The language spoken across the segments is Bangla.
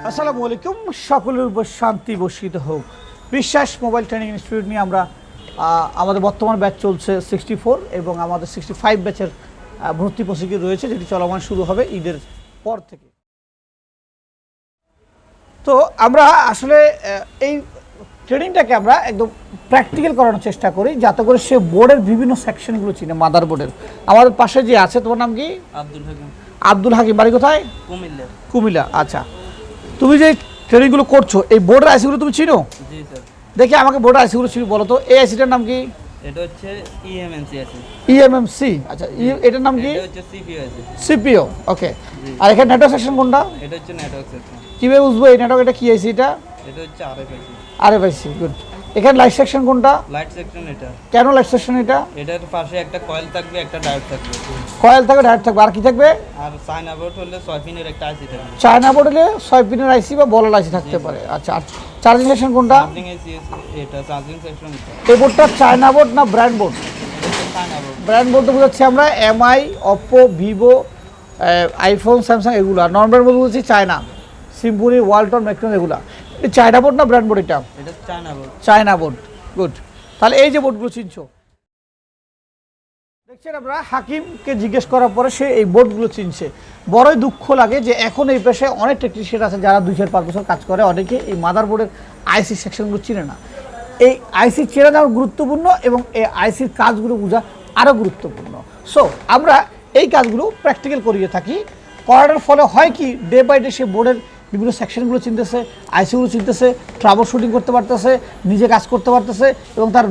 আসসালামু আলাইকুম, সকলের উপর শান্তি বর্ষিত হোক। বিশ্বাস মোবাইল ট্রেনিং ইনস্টিটিউট নিয়ে আমরা আমাদের বর্তমান ব্যাচ চলছে 64 এবং আমাদের 65 ব্যাচের ভর্তি প্রক্রিয়া রয়েছে, যেটি চলমান শুরু হবে ঈদের পর থেকে। তো আমরা আসলে এই ট্রেনিংটাকে আমরা একদম প্র্যাকটিক্যাল করানোর চেষ্টা করি, যাতে করে সে বোর্ডের বিভিন্ন সেকশনগুলো চিনে। মাদার বোর্ডের আমাদের পাশে যে আছে, তোমার নাম কি? আব্দুল হাকিম। বাড়ি কোথায়? কুমিল্লা। আচ্ছা, তুমি যে ট্রেনিংগুলো করছো এই বোর্ডের আইসিগুলো তুমি চিনো? জি স্যার। দেখি আমাকে বোর্ডের আইসিগুলো চিনো বলো তো। এই আইসিটার নাম কি? এটা হচ্ছে ইএমএমসি আছে। ইএমএমসি, আচ্ছা। এটার নাম কি? এটা হচ্ছে সিপিইউ আছে। সিপিইউ, ওকে। আর এখানে নেটওয়ার্ক সেকশন কোনটা? এটা হচ্ছে নেটওয়ার্ক সেকশন। কিভাবে বুঝবো এই নেটওয়ার্ক এটা কি আইসি? এটা হচ্ছে আরএফআইসি। আরএফআইসি, গুড। এখানে লাইট সেকশন কোনটা? লাইট সেকশন এটা। কেন লাইট সেকশন এটা? এটার পাশে একটা কয়েল থাকবে, একটা ডায়োড থাকবে। কয়েল থাকবে, ডায়োড থাকবে, আর কি থাকবে? আর চায়না বোর্ড হলে 6 পিনের একটা আইসি থাকবে। চায়না বোর্ড হলে 6 পিনের আইসি বা বল আইসি থাকতে পারে। আচ্ছা, আর চার্জিং সেকশন কোনটা? চার্জিং আইসি এটা, চার্জিং সেকশন এটা। এই বোর্ডটা চায়না বোর্ড না brand board? China board. Brand board বুঝাচ্ছি আমরা Mi, Oppo, Vivo, iPhone, Samsung এগুলো। নন ব্র্যান্ড বোর্ড বুঝছি চায়না, সিম্ফনি, ওয়ালটন, ম্যাকটন এগুলো। এই চায়না বোর্ড না ব্র্যান্ড বোর্ড? এটা China board. China board, good. তাহলে এই যে বোর্ডগুলো চিনছো, দেখছেন আমরা হাকিমকে জিজ্ঞেস করার পরে সে এই বোর্ডগুলো চিনছে। বড়ই দুঃখ লাগে যে এখন এই পেশায় অনেক টেকনিশিয়ান আছে যারা 2-4 বছর কাজ করে, অনেকে এই মাদার বোর্ডের আইসি সেকশনগুলো চিনে না। এই আইসি চেনা যাওয়া গুরুত্বপূর্ণ এবং এই আইসির কাজগুলো বোঝা আরও গুরুত্বপূর্ণ। সো আমরা এই কাজগুলো প্র্যাকটিক্যাল করিয়ে থাকি। করানোর ফলে হয় কি, ডে বাই ডে সে বোর্ডের বিভিন্ন সেকশনগুলো চিনতেছে, আইসিগুলো চিনতেছে, ট্রাবল শুটিং করতে পারতেছে, নিজে কাজ করতে পারতেছে এবং তার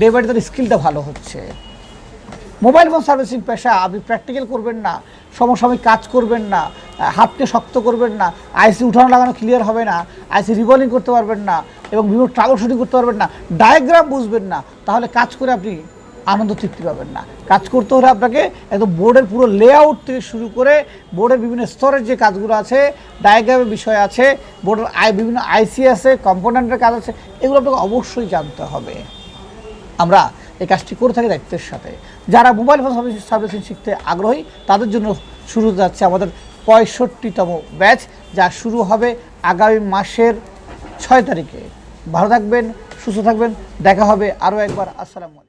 ডে বাই ডে তার স্কিলটা ভালো হচ্ছে। মোবাইল ফোন সার্ভিসিং পেশা, আপনি প্র্যাকটিক্যাল করবেন না, সমসাময়িক কাজ করবেন না, হাতকে শক্ত করবেন না, আইসি উঠানো লাগানো ক্লিয়ার হবে না, আইসি রিভলিং করতে পারবেন না এবং বিভিন্ন ট্রাবল শুটিং করতে পারবেন না, ডায়াগ্রাম বুঝবেন না, তাহলে কাজ করে আপনি আনন্দ তৃপ্তি পাবেন না। কাজ করতে হলে আপনাকে একদম বোর্ডের পুরো লেআউট থেকে শুরু করে বোর্ডের বিভিন্ন স্তরের যে কাজগুলো আছে, ডায়াগ্রামের বিষয় আছে, বোর্ডের বিভিন্ন আইসি আছে, কম্পোনেন্টের কাজ আছে, এগুলো আপনাকে অবশ্যই জানতে হবে। আমরা এই কাজটি করে থাকি দায়িত্বের সাথে। যারা মোবাইল ফোন সার্ভিসিং শিখতে আগ্রহী তাদের জন্য শুরু হতে যাচ্ছে আমাদের 65তম ব্যাচ, যা শুরু হবে আগামী মাসের 6 তারিখে। ভালো থাকবেন, সুস্থ থাকবেন, দেখা হবে আরও একবার। আসসালামু আলাইকুম।